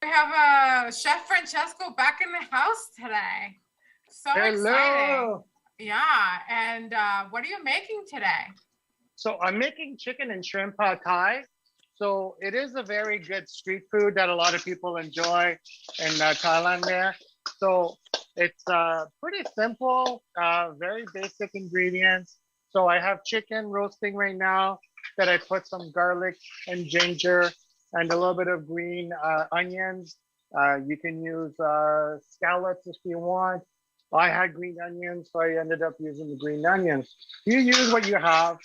We have Chef Francesco back in the house today. So exciting. Hello. Yeah. And what are you making today? So I'm making chicken and shrimp pad thai. So it is a very good street food that a lot of people enjoy in Thailand there. So it's pretty simple, very basic ingredients. So I have chicken roasting right now that I put some garlic and ginger and a little bit of green onions. You can use scallops if you want. I had green onions, so I ended up using the green onions. You use what you have,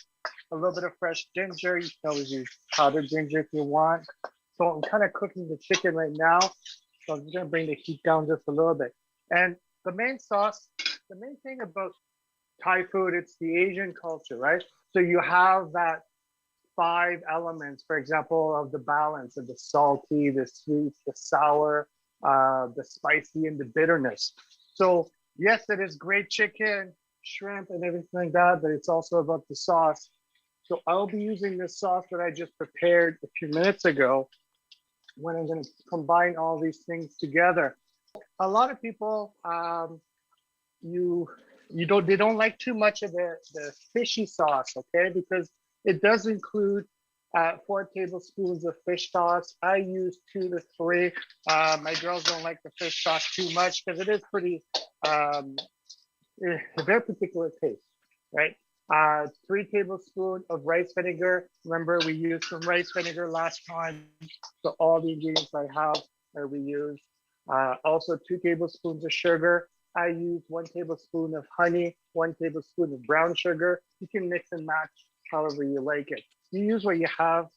a little bit of fresh ginger. You can always use powdered ginger if you want. So I'm kind of cooking the chicken right now. So I'm just gonna bring the heat down just a little bit. And the main sauce, the main thing about Thai food, it's the Asian culture, right? So you have that five elements, for example, of the balance of the salty, the sweet, the sour, the spicy, and the bitterness. So yes, it is great chicken, shrimp, and everything like that, but it's also about the sauce. So I'll be using this sauce that I just prepared a few minutes ago when I'm going to combine all these things together. A lot of people, you you don't they don't like too much of the fishy sauce, okay? Because it does include 4 tablespoons of fish sauce. I use 2 to 3. My girls don't like the fish sauce too much because it is pretty um, a very particular taste, right? 3 tablespoons of rice vinegar. Remember, we used some rice vinegar last time, so all the ingredients I have are reused. Also, 2 tablespoons of sugar. I use 1 tablespoon of honey, 1 tablespoon of brown sugar. You can mix and match however you like it. You use what you have,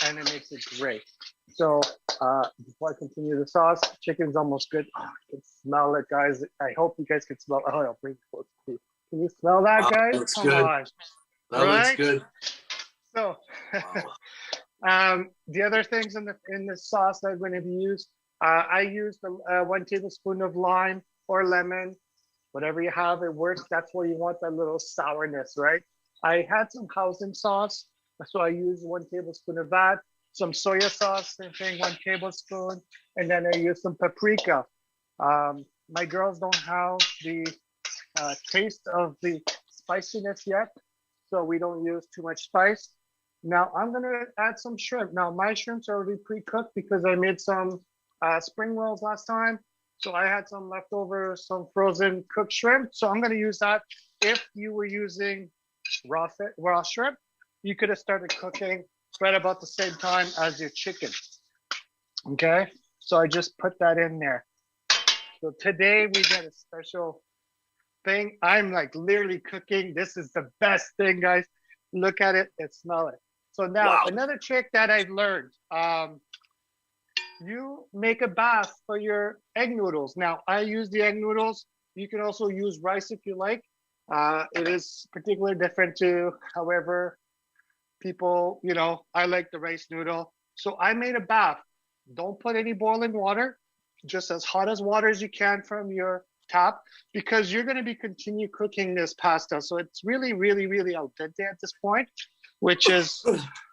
and it makes it great. So before I continue the sauce, chicken's almost good. Oh, I can smell it, guys. I hope you guys can smell. Oh, I'll bring it close to you. Can you smell that, Wow, guys? that looks Come good. on, That looks right? good. So Wow. the other things in the sauce that I'm going to be used, I use the 1 tablespoon of lime or lemon, whatever you have, it works. That's where you want that little sourness, right? I had some housing sauce, so I used 1 tablespoon of that. Some soya sauce, same thing, 1 tablespoon, and then I use some paprika. My girls don't have the taste of the spiciness yet, so we don't use too much spice. Now I'm gonna add some shrimp. Now my shrimps are already pre-cooked because I made some spring rolls last time. So I had some leftover, some frozen cooked shrimp. So I'm gonna use that. If you were using raw shrimp, you could have started cooking right about the same time as your chicken. Okay, so I just put that in there. So today we got a special thing. I'm like literally cooking. This is the best thing, guys. Look at it and smell it. So now Wow. another trick that I've learned. You make a bath for your egg noodles. Now I use the egg noodles. You can also use rice if you like. It is particularly different to however people, I like the rice noodle. So I made a bath. Don't put any boiling water, just as hot as water as you can from your tap, because you're going to be continue cooking this pasta. So it's really, really, really al dente at this point, which is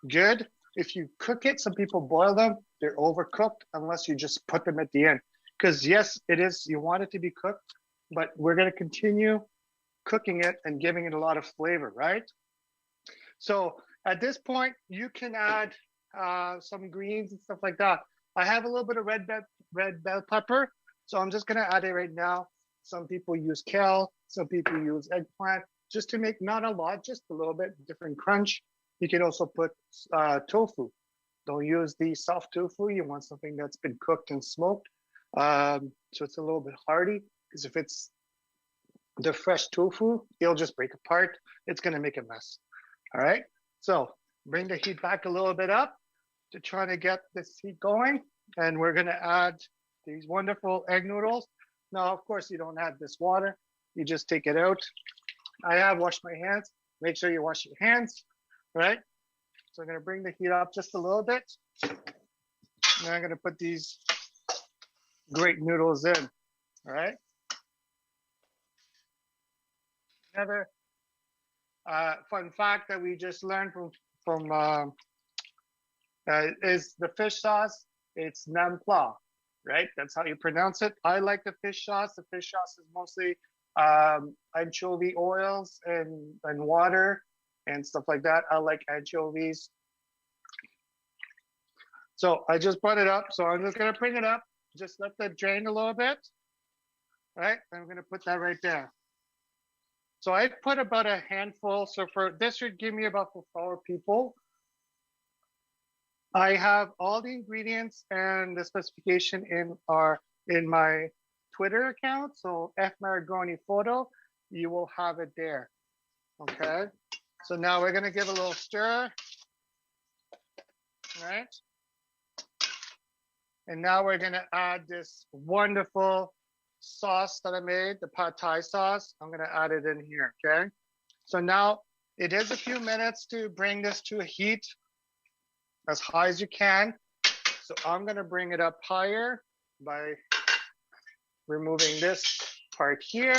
good. If you cook it, some people boil them, they're overcooked unless you just put them at the end. Because yes, it is, you want it to be cooked, but we're going to continue cooking it and giving it a lot of flavor, right? So at this point, you can add some greens and stuff like that. I have a little bit of red bell pepper, so I'm just gonna add it right now. Some people use kale, some people use eggplant, just to make not a lot, just a little bit different crunch. You can also put tofu. Don't use the soft tofu. You want something that's been cooked and smoked, so it's a little bit hardy. Because if it's the fresh tofu, it'll just break apart. It's gonna make a mess. All right. So bring the heat back a little bit up to try to get this heat going. And we're gonna add these wonderful egg noodles. Now, of course, you don't add this water. You just take it out. I have washed my hands. Make sure you wash your hands, right? So I'm gonna bring the heat up just a little bit. And I'm gonna put these great noodles in, all right? Another fun fact that we just learned from is the fish sauce. It's nam pla. right? That's how you pronounce it. I like the fish sauce. The fish sauce is mostly anchovy oils and water and stuff like that. I like anchovies. So I just brought it up. So I'm just gonna bring it up. Just let that drain a little bit. Right? I'm gonna put that right there. So I put about a handful. So for this should give me about for 4 people. I have all the ingredients and the specification in my Twitter account. So F Maragoni Photo, you will have it there. Okay. So now we're gonna give a little stir. Right? And now we're gonna add this wonderful sauce that I made, the pad thai sauce. I'm gonna add it in here, okay? So now it is a few minutes to bring this to a heat as high as you can. So I'm gonna bring it up higher by removing this part here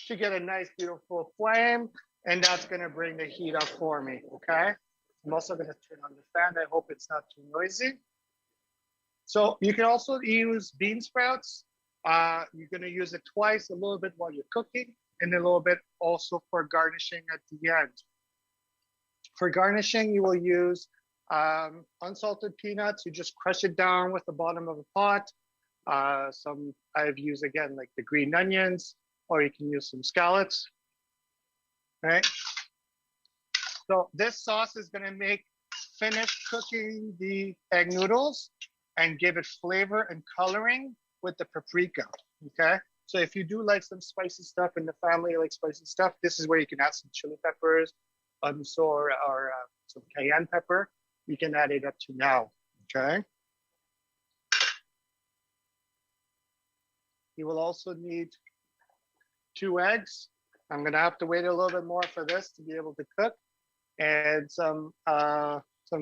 to get a nice, beautiful flame. And that's gonna bring the heat up for me, okay? I'm also gonna turn on the fan. I hope it's not too noisy. So you can also use bean sprouts. You're gonna use it twice, a little bit while you're cooking, and a little bit also for garnishing at the end. For garnishing, you will use unsalted peanuts. You just crush it down with the bottom of a pot. Some I've used, again, like the green onions, or you can use some scallops, right? So this sauce is gonna finish cooking the egg noodles and give it flavor and coloring with the paprika, okay? So if you do like some spicy stuff in the family, like spicy stuff, this is where you can add some chili peppers, or some cayenne pepper. You can add it up to now, okay? You will also need 2 eggs. I'm gonna have to wait a little bit more for this to be able to cook. And some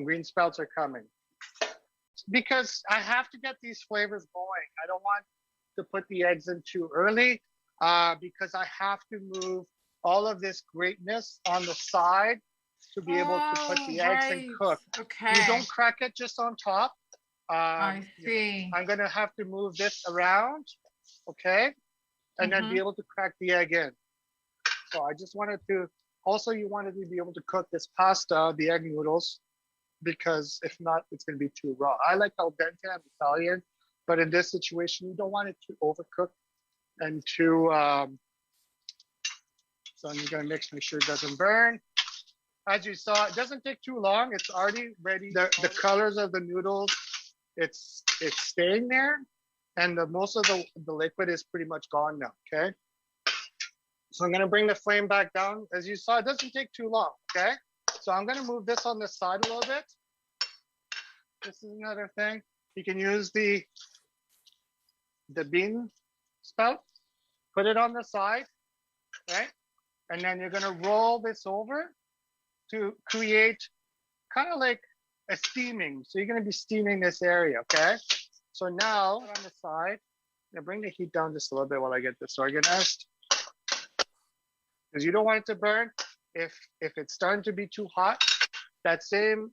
green sprouts are coming. Because I have to get these flavors going. I don't want to put the eggs in too early because I have to move all of this greatness on the side to be able to put the eggs and cook. Okay. You don't crack it just on top. I see. I'm gonna have to move this around, okay? And then be able to crack the egg in. So I just wanted to, also you wanted to be able to cook this pasta, the egg noodles, because if not, it's going to be too raw. I like al dente, I'm Italian, but in this situation, you don't want it to overcook and too, so I'm going to make sure it doesn't burn. As you saw, it doesn't take too long. It's already ready. The colors of the noodles, it's staying there, and most of the liquid is pretty much gone now, okay? So I'm going to bring the flame back down. As you saw, it doesn't take too long, okay? So I'm going to move this on the side a little bit. This is another thing. You can use the bean spout, put it on the side, right? And then you're going to roll this over to create kind of like a steaming. So you're going to be steaming this area, okay? So now on the side, I'm going to bring the heat down just a little bit while I get this organized. Because you don't want it to burn. If it's starting to be too hot, that same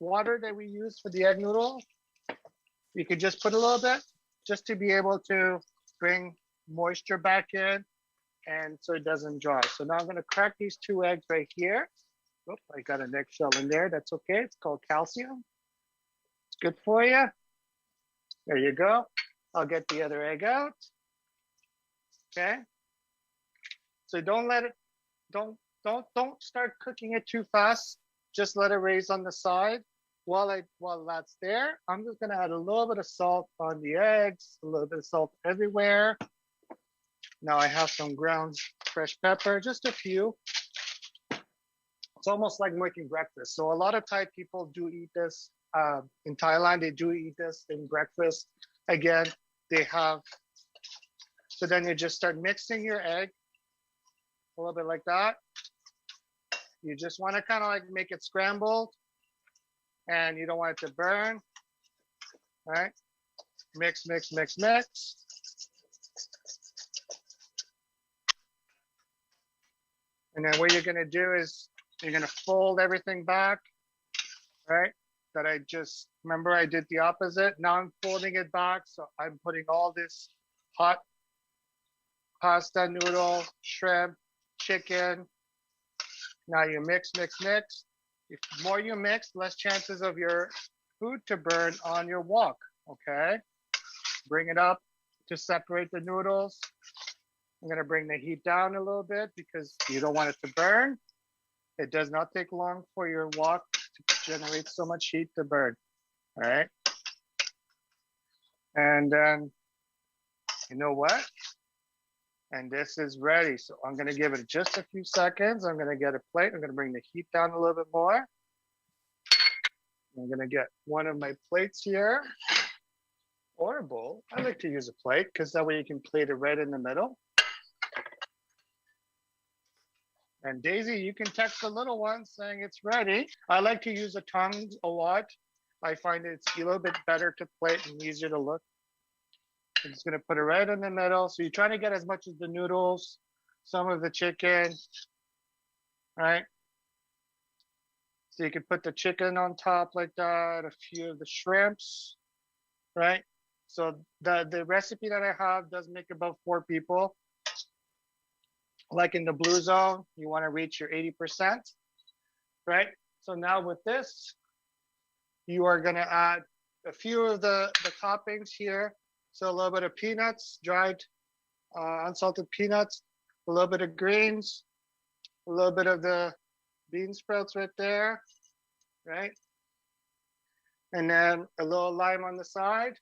water that we use for the egg noodle, you could just put a little bit just to be able to bring moisture back in and so it doesn't dry. So now I'm going to crack these 2 eggs right here. Oop, I got an eggshell in there. That's okay. It's called calcium. It's good for you. There you go. I'll get the other egg out. Okay. So don't let it, don't start cooking it too fast. Just let it raise on the side. While that's there, I'm just gonna add a little bit of salt on the eggs, a little bit of salt everywhere. Now I have some ground fresh pepper, just a few. It's almost like making breakfast. So a lot of Thai people do eat this. In Thailand, they do eat this in breakfast. Again, they have, so then you just start mixing your egg a little bit like that. You just want to kind of like make it scrambled and you don't want it to burn. All right. Mix, mix, mix, mix. And then what you're going to do is you're going to fold everything back, right? that I just, remember I did the opposite. Now I'm folding it back. So I'm putting all this hot pasta, noodle, shrimp, chicken. Now you mix, mix, mix. The more you mix, less chances of your food to burn on your wok, okay? Bring it up to separate the noodles. I'm gonna bring the heat down a little bit because you don't want it to burn. It does not take long for your wok to generate so much heat to burn, all right? And then, you know what? And this is ready. So I'm gonna give it just a few seconds. I'm gonna get a plate. I'm gonna bring the heat down a little bit more. I'm gonna get one of my plates here or a bowl. I like to use a plate because that way you can plate it right in the middle. And Daisy, you can text the little one saying it's ready. I like to use the tongs a lot. I find it's a little bit better to plate and easier to look. I'm just gonna put it right in the middle. So you're trying to get as much as the noodles, some of the chicken, right? So you can put the chicken on top like that, a few of the shrimps, right? So the recipe that I have does make about 4 people. Like in the blue zone, you want to reach your 80%, right? So now with this, you are going to add a few of the toppings here. So a little bit of peanuts, dried unsalted peanuts, a little bit of greens, a little bit of the bean sprouts right there, right? And then a little lime on the side,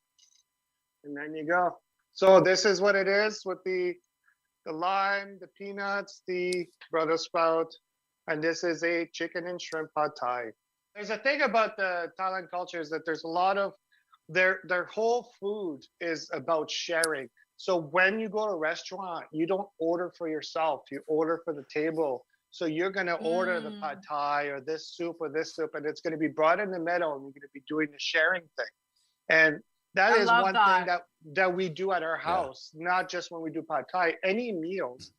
and then you go. So this is what it is with the lime, the peanuts, the Brussels sprout, and this is a chicken and shrimp pad thai. There's a thing about the Thailand culture is that there's a lot of their whole food is about sharing. So when you go to a restaurant, you don't order for yourself, you order for the table. So you're going to order the pad thai or this soup, and it's going to be brought in the middle, and you're going to be doing the sharing thing. And that is one thing that we do at our house, not just when we do pad thai. Any meals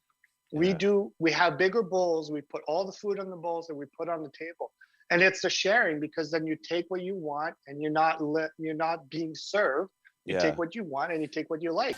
we have bigger bowls. We put all the food on the bowls and we put on the table. And it's the sharing, because then you take what you want and you're not being served. You take what you want and you take what you like.